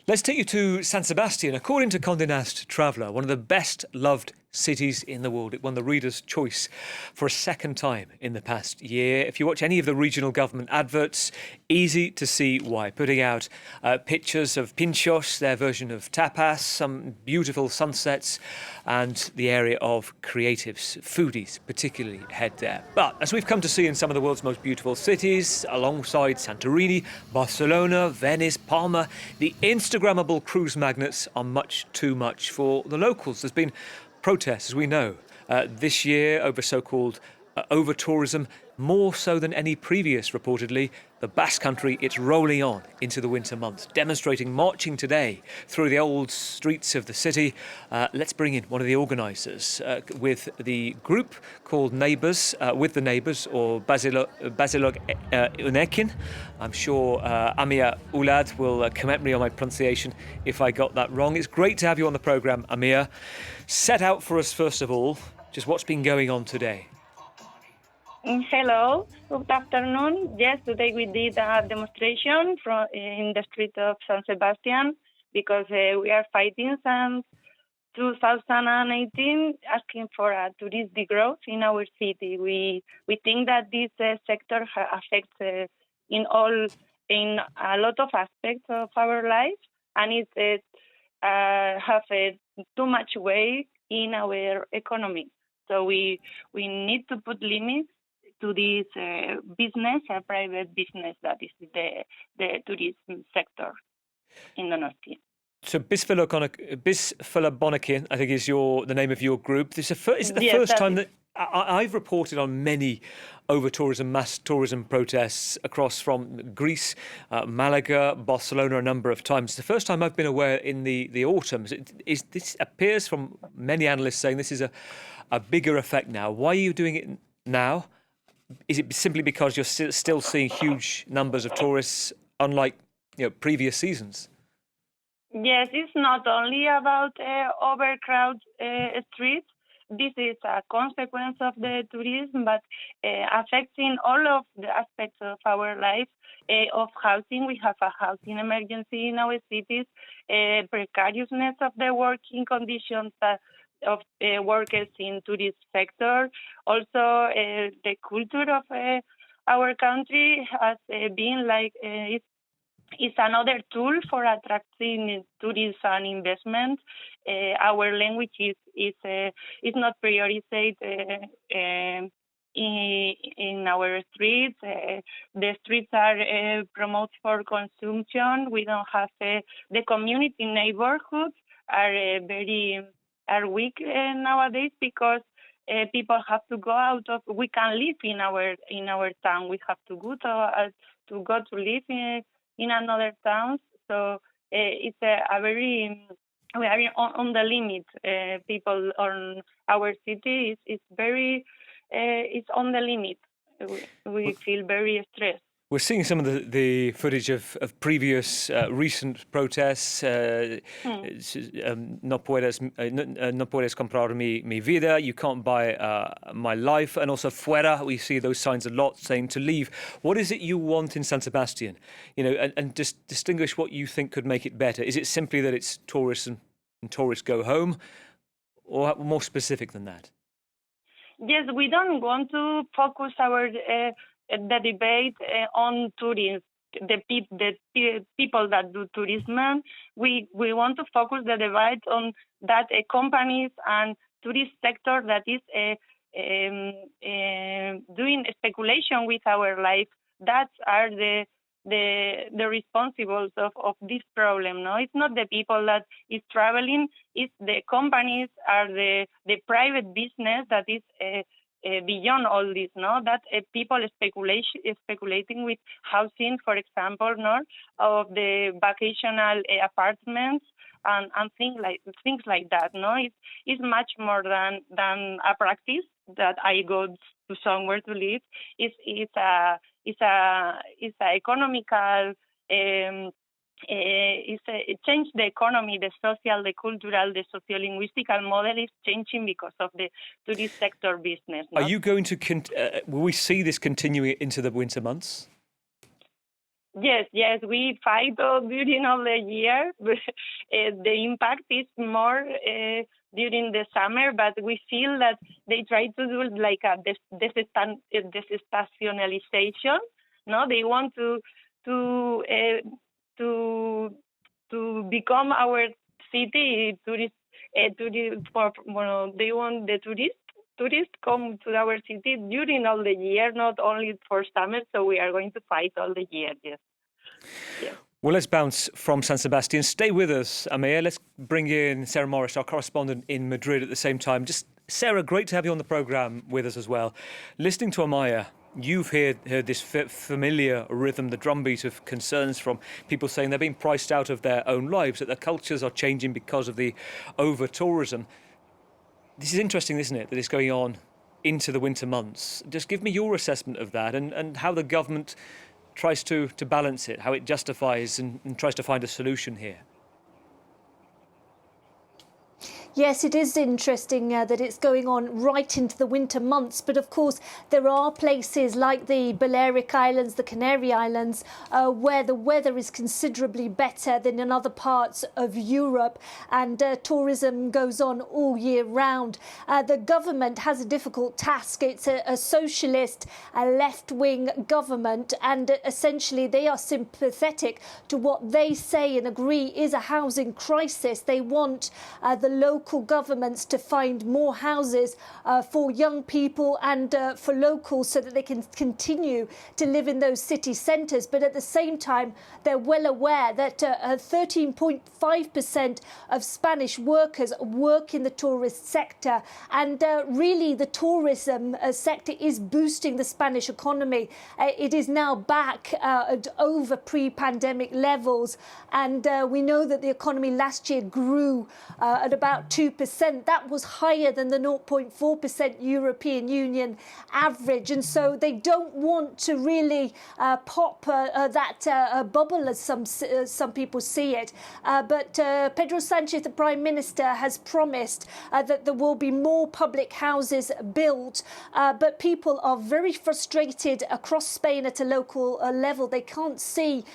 Let's take you to San Sebastian. According to Condé Nast Traveller, one of the best loved cities in the world. It won the Reader's Choice for a second time in the past year. If you watch any of the regional government adverts, easy to see why. Putting out pictures of pinchos, their version of tapas, some beautiful sunsets, and the area of creatives, foodies particularly head there. But as we've come to see in some of the world's most beautiful cities, alongside Santorini, Barcelona, Venice, Palma, the Instagrammable cruise magnets are much too much for the locals. There's been protests, as we know, this year over so-called overtourism, more so than any previous, reportedly. The Basque Country, it's rolling on into the winter months, demonstrating, marching today through the old streets of the city. Let's bring in one of the organisers with the group called Neighbours, with the Neighbours, or Bizilagunekin. I'm sure Amaia Oulad will commend me on my pronunciation if I got that wrong. It's great to have you on the programme, Amaia. Set out for us, first of all, just what's been going on today. Hello, good afternoon. Yes, today we did a demonstration in the street of San Sebastian because we are fighting since 2018, asking for a tourist degrowth in our city. We think that this sector affects in a lot of aspects of our life, and it have too much weight in our economy. So we need to put limits to this business, a private business that is the tourism sector in Donostia. So Bizilagunekin, I think, is the name of your group. Is it the first time that I've reported on many over-tourism, mass tourism protests across from Greece, Malaga, Barcelona a number of times. It's the first time I've been aware in the autumn. This appears from many analysts saying this is a bigger effect now. Why are you doing it now? Is it simply because you're still seeing huge numbers of tourists, unlike previous seasons? Yes, it's not only about overcrowded streets. This is a consequence of the tourism, but affecting all of the aspects of our life, of housing. We have a housing emergency in our cities, precariousness of the working conditions of workers in tourist sector. Also, the culture of our country has been is another tool for attracting tourism and investment. Our language is not prioritized in our streets. The streets are promoted for consumption. We don't have the community neighborhoods are weak nowadays because people have to go out of. We can live in our town. We have to go to live in another town. So it's a very we are on the limit. People on our city is very it's on the limit. We feel very stressed. We're seeing some of the footage of previous recent protests. No puedes comprar mi vida. You can't buy my life. And also fuera. We see those signs a lot saying to leave. What is it you want in San Sebastian? And just distinguish what you think could make it better. Is it simply that it's tourism and tourists go home, or more specific than that? Yes, we don't want to focus the debate on tourism, the people that do tourism. We want to focus the debate on that companies and tourist sector that is doing speculation with our life. That are the responsibles of this problem. No, it's not the people that is traveling. It's the companies are the private business that is. Beyond all this, no, that people speculating with housing, for example, no, of the vacational apartments and things like that. No, it's much more than a practice that I go to somewhere to live. It's a economical. It changed the economy, the social, the cultural, the socio-linguistical model is changing because of the tourist sector business. No? Are you going to will we see this continuing into the winter months? Yes, we fight during all the year. The impact is more during the summer, but we feel that they try to do like a desestationalization. No, they want to become our city they want the tourists come to our city during all the year, not only for summer. So we are going to fight all the year. Yes. Well, let's bounce from San Sebastian. Stay with us, Amaia. Let's bring in Sarah Morris, our correspondent in Madrid at the same time. Just Sarah, great to have you on the programme with us as well. Listening to Amaia, you've heard this familiar rhythm, the drumbeat of concerns from people saying they're being priced out of their own lives, that their cultures are changing because of the over-tourism. This is interesting, isn't it, that it's going on into the winter months. Just give me your assessment of that and how the government tries to balance it, how it justifies and tries to find a solution here. Yes, it is interesting that it's going on right into the winter months. But of course, there are places like the Balearic Islands, the Canary Islands, where the weather is considerably better than in other parts of Europe. And tourism goes on all year round. The government has a difficult task. It's a socialist, a left-wing government. And essentially, they are sympathetic to what they say and agree is a housing crisis. They want the local governments to find more houses for young people and for locals so that they can continue to live in those city centres. But at the same time, they're well aware that 13.5% of Spanish workers work in the tourist sector. And really, the tourism sector is boosting the Spanish economy. It is now back at over pre-pandemic levels. And we know that the economy last year grew at about 2%. That was higher than the 0.4% European Union average. And so they don't want to really pop that bubble, as some people see it. But Pedro Sanchez, the Prime Minister, has promised that there will be more public houses built. But people are very frustrated across Spain at a local level. They can't see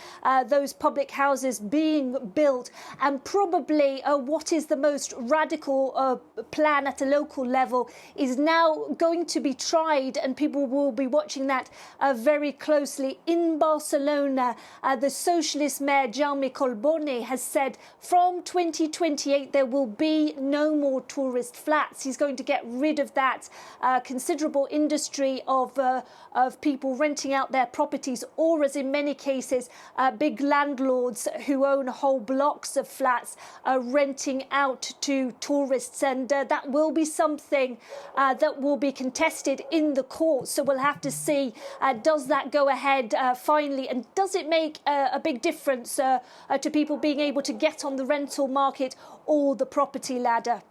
those public houses being built. And probably what is the most radical plan at a local level is now going to be tried, and people will be watching that very closely. In Barcelona, the socialist mayor Jaume Collboni has said from 2028 there will be no more tourist flats. He's going to get rid of that considerable industry of people renting out their properties, or as in many cases, big landlords who own whole blocks of flats renting out to tourists. And that will be something that will be contested in the courts. So we'll have to see, does that go ahead finally? And does it make a big difference to people being able to get on the rental market or the property ladder?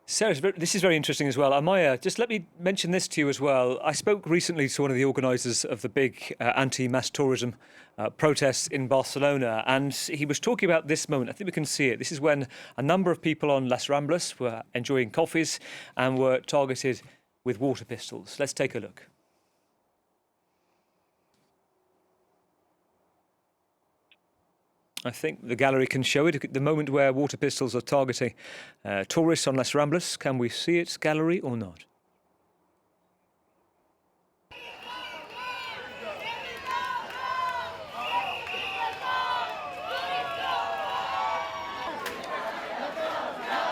Sarah, this is very interesting as well. Amaia, just let me mention this to you as well. I spoke recently to one of the organisers of the big anti-mass tourism protests in Barcelona, and he was talking about this moment. I think we can see it. This is when a number of people on Las Ramblas were enjoying coffees and were targeted with water pistols. Let's take a look. I think the gallery can show it. The moment where water pistols are targeting tourists on Las Ramblas. Can we see it, gallery, or not?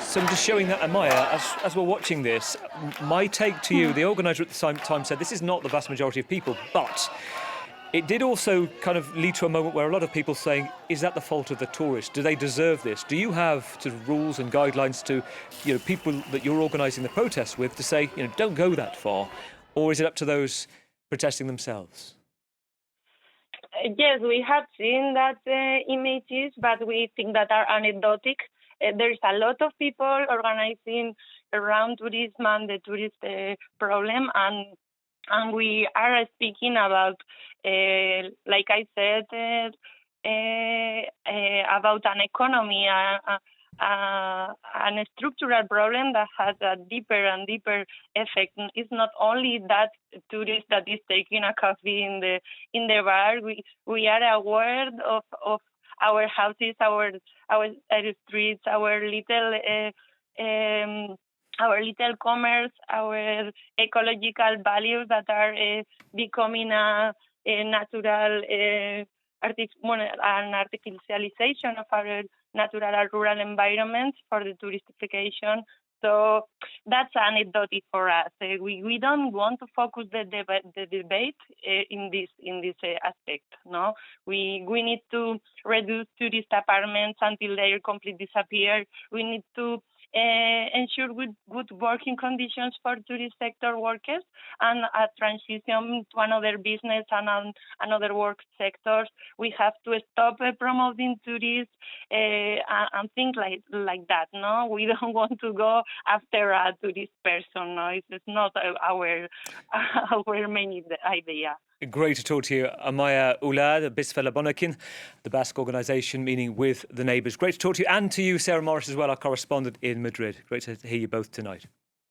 So I'm just showing that, Amaia, as we're watching this, my take to you, the organiser at the same time said this is not the vast majority of people, but it did also kind of lead to a moment where a lot of people saying, is that the fault of the tourists? Do they deserve this? Do you have sort of rules and guidelines to, people that you're organising the protests with to say, don't go that far? Or is it up to those protesting themselves? Yes, we have seen that images, but we think that are anecdotic. There's a lot of people organising around tourism and the tourist problem, and we are speaking about, like I said, about an economy, a structural problem that has a deeper and deeper effect. It's not only that tourist that is taking a coffee in the bar. We are aware of our houses, our streets, our little commerce, our ecological values that are becoming a natural an artificialization of our natural and rural environments for the touristification. So that's anecdotal for us. We don't want to focus the debate in this aspect. No, we need to reduce tourist apartments until they completely disappear. We need to ensure good working conditions for tourist sector workers and a transition to another business and another work sectors. We have to stop promoting tourists and things like that. No, we don't want to go after a tourist person. No, it's not our main idea. Great to talk to you, Amaia Oulad, Bizilagunekin, the Basque organisation, meaning with the neighbours. Great to talk to you, and to you, Sarah Morris, as well, our correspondent in Madrid. Great to hear you both tonight.